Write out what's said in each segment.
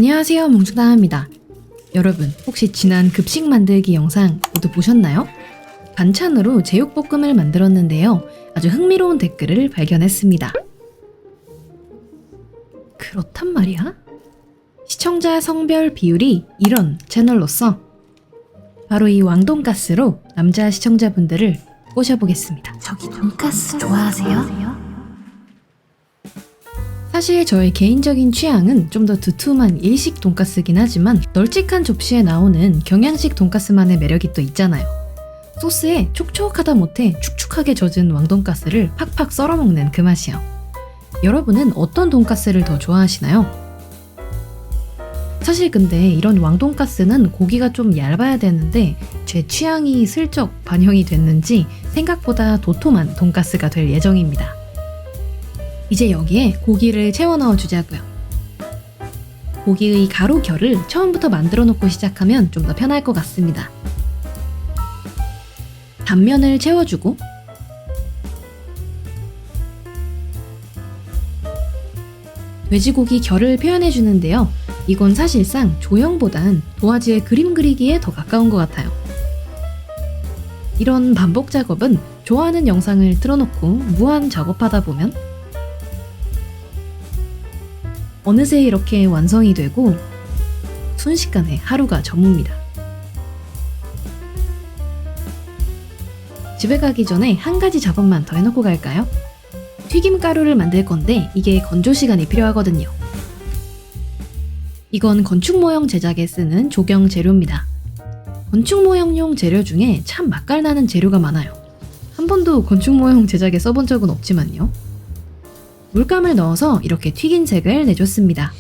안녕하세요, 몽주다입니다. 여러분, 혹시 지난 급식 만들기 영상 모두 보셨나요? 반찬으로 제육볶음을 만들었는데요. 아주 흥미로운 댓글을 발견했습니다. 그렇단 말이야? 시청자 성별 비율이 이런 채널로서 바로 이 왕돈가스로 남자 시청자분들을 꼬셔보겠습니다. 저기 돈가스 좋아하세요? 사실 저의 개인적인 취향은 좀 더 두툼한 일식 돈가스긴 하지만 널찍한 접시에 나오는 경양식 돈가스만의 매력이 또 있잖아요. 소스에 촉촉하다 못해 축축하게 젖은 왕돈가스를 팍팍 썰어먹는 그 맛이요. 여러분은 어떤 돈가스를 더 좋아하시나요? 사실 근데 이런 왕돈가스는 고기가 좀 얇아야 되는데 제 취향이 슬쩍 반영이 됐는지 생각보다 도톰한 돈가스가 될 예정입니다. 이제 여기에 고기를 채워 넣어 주자고요. 고기의 가로 결을 처음부터 만들어 놓고 시작하면 좀 더 편할 것 같습니다. 단면을 채워주고 돼지고기 결을 표현해 주는데요. 이건 사실상 조형보단 도화지에 그림 그리기에 더 가까운 것 같아요. 이런 반복 작업은 좋아하는 영상을 틀어놓고 무한 작업하다 보면 어느새 이렇게 완성이 되고 순식간에 하루가 저뭅니다. 집에 가기 전에 한 가지 작업만 더 해놓고 갈까요? 튀김가루를 만들 건데 이게 건조 시간이 필요하거든요. 이건 건축 모형 제작에 쓰는 조경 재료입니다. 건축 모형용 재료 중에 참 맛깔나는 재료가 많아요. 한 번도 건축 모형 제작에 써본 적은 없지만요. 물감을 넣어서 이렇게 튀긴 색을 내줬습니다.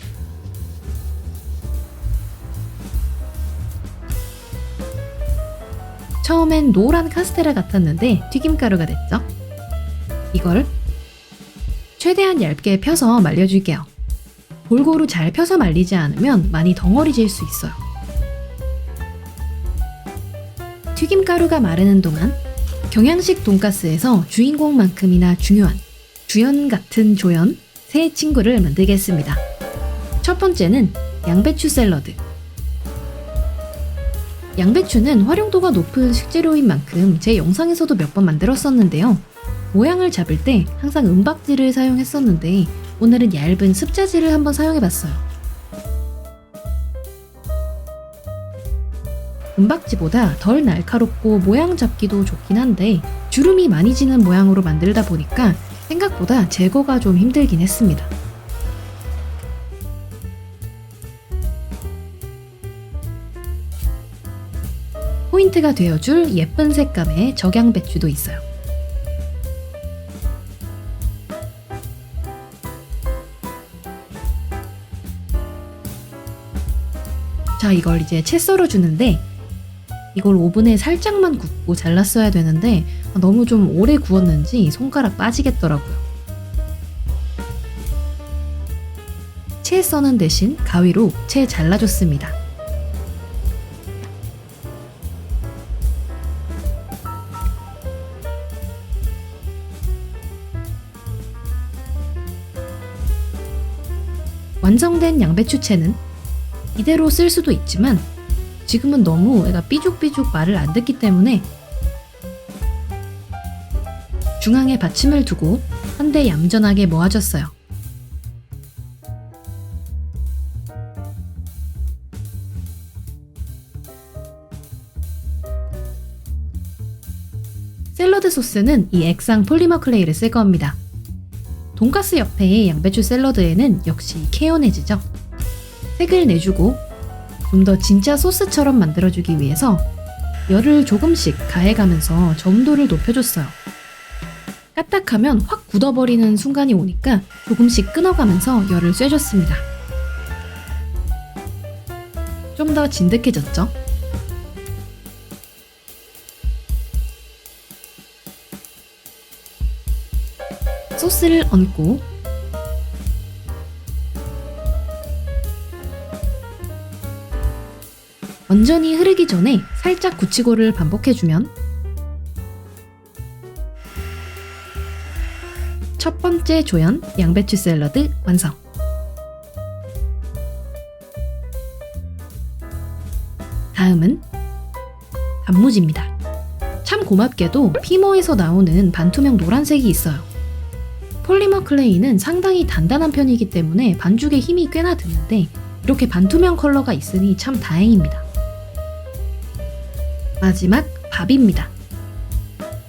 처음엔 노란 카스테라 같았는데 튀김가루가 됐죠? 이걸 최대한 얇게 펴서 말려줄게요. 골고루 잘 펴서 말리지 않으면 많이 덩어리질 수 있어요. 튀김가루가 마르는 동안 경양식 돈가스에서 주인공만큼이나 중요한 주연 같은 조연 세 친구를 만들겠습니다. 첫 번째는 양배추 샐러드. 양배추는 활용도가 높은 식재료인 만큼 제 영상에서도 몇 번 만들었었는데요. 모양을 잡을 때 항상 은박지를 사용했었는데 오늘은 얇은 습자지를 한번 사용해봤어요. 은박지보다 덜 날카롭고 모양 잡기도 좋긴 한데 주름이 많이 지는 모양으로 만들다 보니까 생각보다 제거가 좀 힘들긴 했습니다. 포인트가 되어줄 예쁜 색감의 적양배추도 있어요. 자, 이걸 이제 채 썰어주는데 이걸 오븐에 살짝만 굽고 잘랐어야 되는데 너무 좀 오래 구웠는지 손가락 빠지겠더라고요. 채 써는 대신 가위로 채 잘라줬습니다. 완성된 양배추채는 이대로 쓸 수도 있지만 지금은 너무 애가 삐죽삐죽 말을 안 듣기 때문에 중앙에 받침을 두고 한데 얌전하게 모아줬어요. 샐러드 소스는 이 액상 폴리머 클레이를 쓸 겁니다. 돈가스 옆에 양배추 샐러드에는 역시 케요네즈죠. 색을 내주고 좀 더 진짜 소스처럼 만들어주기 위해서 열을 조금씩 가해가면서 점도를 높여줬어요. 까딱하면 확 굳어버리는 순간이 오니까 조금씩 끊어가면서 열을 쐬줬습니다. 좀 더 진득해졌죠? 소스를 얹고 완전히 흐르기 전에 살짝 굳히고를 반복해주면 첫 번째 조연 양배추 샐러드 완성! 다음은 단무지입니다. 참 고맙게도 피머에서 나오는 반투명 노란색이 있어요. 폴리머 클레이는 상당히 단단한 편이기 때문에 반죽에 힘이 꽤나 드는데 이렇게 반투명 컬러가 있으니 참 다행입니다. 마지막 밥입니다.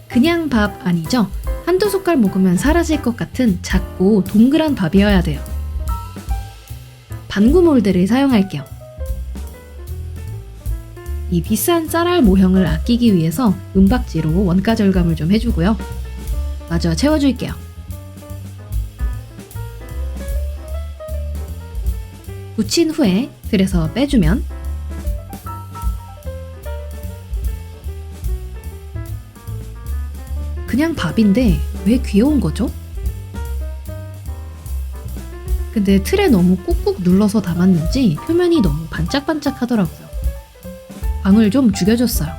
그냥 밥 아니죠? 한두 숟갈 먹으면 사라질 것 같은 작고 동그란 밥이어야 돼요. 반구 몰드를 사용할게요. 이 비싼 쌀알 모형을 아끼기 위해서 은박지로 원가 절감을 좀 해주고요. 마저 채워줄게요. 붙인 후에 틀에서 빼주면 그냥 밥인데 왜 귀여운 거죠? 근데 틀에 너무 꾹꾹 눌러서 담았는지 표면이 너무 반짝반짝 하더라고요. 광을 좀 죽여줬어요.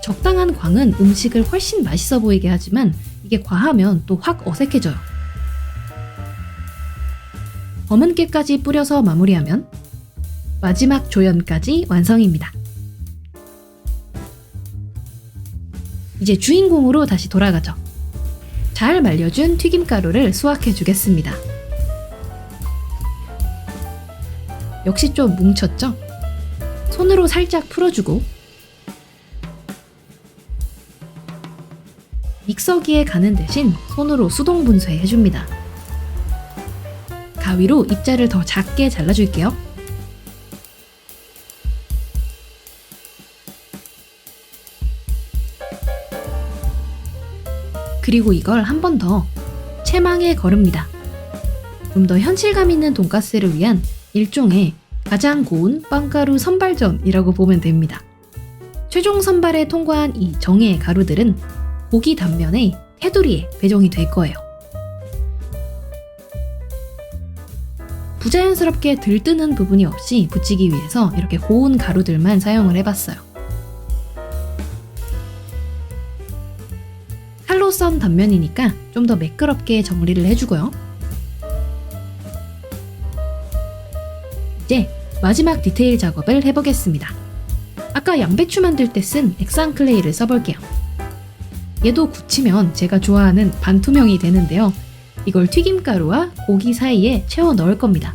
적당한 광은 음식을 훨씬 맛있어 보이게 하지만 이게 과하면 또 확 어색해져요. 검은깨까지 뿌려서 마무리하면 마지막 조연까지 완성입니다. 이제 주인공으로 다시 돌아가죠. 잘 말려준 튀김가루를 수확해 주겠습니다. 역시 좀 뭉쳤죠? 손으로 살짝 풀어주고 믹서기에 가는 대신 손으로 수동 분쇄 해줍니다. 가위로 입자를 더 작게 잘라줄게요. 그리고 이걸 한 번 더 체망에 거릅니다. 좀 더 현실감 있는 돈가스를 위한 일종의 가장 고운 빵가루 선발전이라고 보면 됩니다. 최종 선발에 통과한 이 정예의 가루들은 고기 단면에 테두리에 배정이 될 거예요. 부자연스럽게 들뜨는 부분이 없이 붙이기 위해서 이렇게 고운 가루들만 사용을 해봤어요. 칼로 썬 단면이니까 좀 더 매끄럽게 정리를 해주고요. 이제 마지막 디테일 작업을 해보겠습니다. 아까 양배추 만들 때 쓴 액상 클레이를 써볼게요. 얘도 굳히면 제가 좋아하는 반투명이 되는데요. 이걸 튀김가루와 고기 사이에 채워 넣을 겁니다.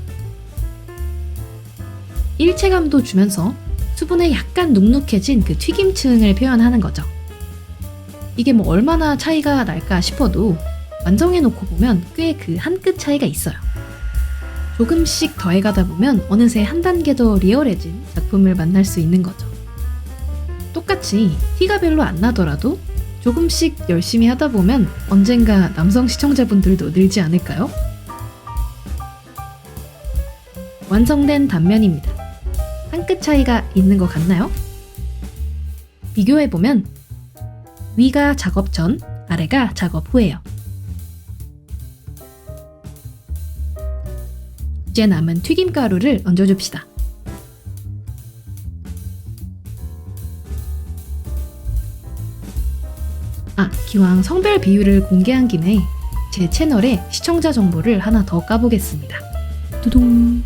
일체감도 주면서 수분에 약간 눅눅해진 그 튀김층을 표현하는 거죠. 이게 뭐 얼마나 차이가 날까 싶어도 완성해놓고 보면 꽤 그 한 끗 차이가 있어요. 조금씩 더해가다 보면 어느새 한 단계 더 리얼해진 작품을 만날 수 있는 거죠. 똑같이 티가 별로 안 나더라도 조금씩 열심히 하다 보면 언젠가 남성 시청자분들도 늘지 않을까요? 완성된 단면입니다. 한 끗 차이가 있는 것 같나요? 비교해보면 위가 작업 전, 아래가 작업 후예요. 이제 남은 튀김가루를 얹어줍시다. 기왕 성별 비율을 공개한 김에 제 채널에 시청자 정보를 하나 더 까보겠습니다. 두둥!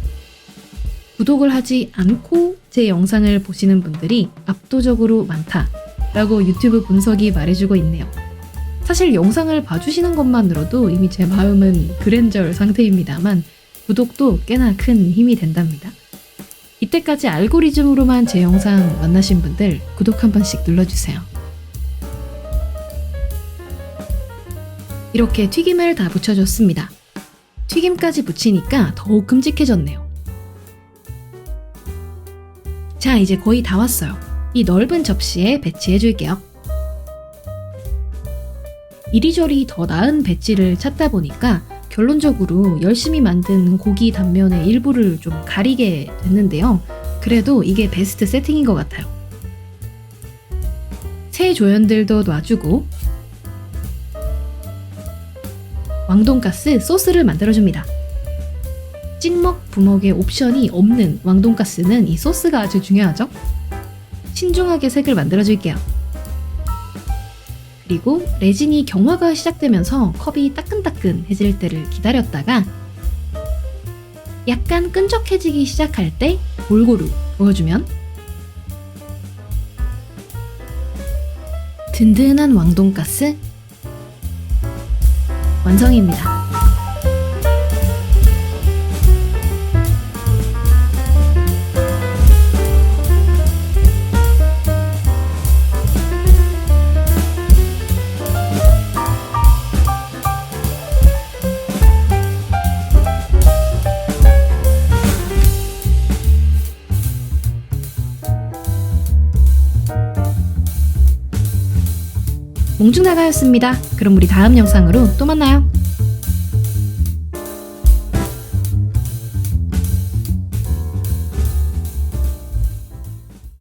구독을 하지 않고 제 영상을 보시는 분들이 압도적으로 많다라고 유튜브 분석이 말해주고 있네요. 사실 영상을 봐주시는 것만으로도 이미 제 마음은 그랜절 상태입니다만 구독도 꽤나 큰 힘이 된답니다. 이때까지 알고리즘으로만 제 영상 만나신 분들 구독 한 번씩 눌러주세요. 이렇게 튀김을 다 붙여줬습니다. 튀김까지 붙이니까 더욱 큼직해졌네요. 자, 이제 거의 다 왔어요. 이 넓은 접시에 배치해줄게요. 이리저리 더 나은 배치를 찾다 보니까 결론적으로 열심히 만든 고기 단면의 일부를 좀 가리게 됐는데요. 그래도 이게 베스트 세팅인 것 같아요. 새 조연들도 놔주고 왕돈가스 소스를 만들어줍니다. 찍먹, 부먹의 옵션이 없는 왕돈가스는 이 소스가 아주 중요하죠. 신중하게 색을 만들어줄게요. 그리고 레진이 경화가 시작되면서 컵이 따끈따끈해질 때를 기다렸다가 약간 끈적해지기 시작할 때 골고루 부어주면 든든한 왕돈가스 완성입니다. 몽중다가였습니다. 그럼 우리 다음 영상으로 또 만나요.